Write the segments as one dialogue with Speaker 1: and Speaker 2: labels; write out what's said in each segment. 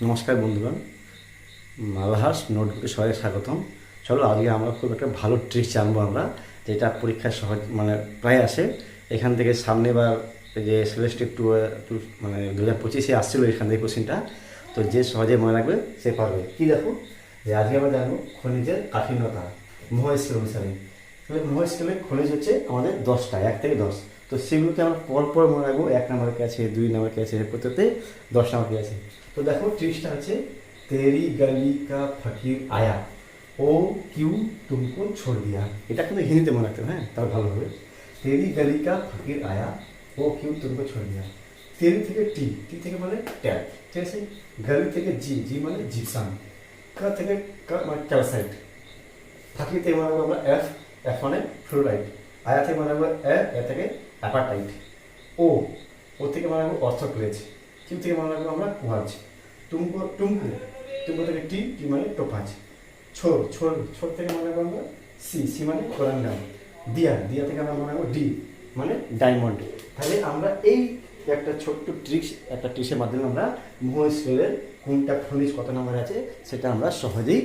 Speaker 1: নমস্কার বন্ধুগণ, মালহাস নোটবুকে সবাই স্বাগতম। চলো আজকে আমরা খুব একটা ভালো ট্রিক জানবো আমরা, যেটা পরীক্ষায় সহজ প্রায় আসে। এখান থেকে সামনেবার যে সেলেস্টিক টু মানে 2025-এ আসছিলো এখান থেকে কোশ্চিনটা। তো যে সহজে মনে রাখবে সে পারবে। কি দেখো, যে আজকে আমরা জানবো খনিজের কাঠিন্যতা মোহ স্কেল অনুসারে। তাহলে মোহ স্কেলে খনিজ হচ্ছে আমাদের 10টা, 1 থেকে 10। তো সেগুলোকে আমরা পরপর মনে রাখবো, 1 নম্বর কে আছে, 2 নম্বর কে আছে, প্রত্যেকতে 10 নম্বর কে আছে। তো দেখো ট্রিক্সটা হচ্ছে, তেরি গলি কা ফকির আয়া, ও কিউ তুমকো ছোড় দিয়া। এটা কিন্তু হিন্দিতে মনে রাখতে হবে, হ্যাঁ, তাহলে ভালো হবে। তেরি গলি কা ফকির আয়া, ও কিউ তুমকো ছোড় দিয়া। তেরি থেকে টি, টি থেকে মানে ট্যাপ, ঠিক আছে। গলি থেকে জি, জি মানে জিপসাম। কা থেকে কা মানে ক্যালসাইট। ফাঁকি থেকে মনে রাখবো আমরা এফ, এফ মানে ফ্লোরাইড। আয়া থেকে মনে রাখবো এ, এ থেকে অ্যাপাটাইট। ও, ও থেকে মনে রাখবো অর্থোক্লেজ। কিউ থেকে মনে রাখবো আমরা কুয়াজ। টুম্কো, টুম্কু, টুম্কো থেকে টি, টি মানে টোপাজ। ছোর, ছোর, ছোর থেকে মনে রাখবো আমরা সি, সি মানে কোরান্ডাম। দিয়া, দিয়া থেকে আমরা মনে রাখবো ডি মানে ডায়মন্ড। তাহলে আমরা এই একটা ছোট্ট ট্রিক্স, একটা ট্রিক্সের মাধ্যমে আমরা মোহ স্কেলের কোনটা খনিজ কত নম্বর আছে সেটা আমরা সহজেই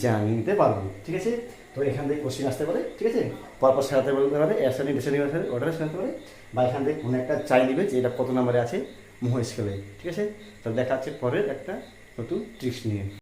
Speaker 1: জানিয়ে নিতে পারবো, ঠিক আছে। তো এখান থেকে কোশ্চেন আসতে পারে, ঠিক আছে। পরপর সাজাতে বলতে পারে, অ্যাসাইনিং ডিসেন্ডিং অর্ডারে সাজাতে পারে, বা এখান থেকে কোনো একটা চাই নিবে যে এটা কত নম্বরে আছে মোহ স্কেলে, ঠিক আছে। তো দেখা যাচ্ছে পরের একটা নতুন ট্রিক্স নিয়ে।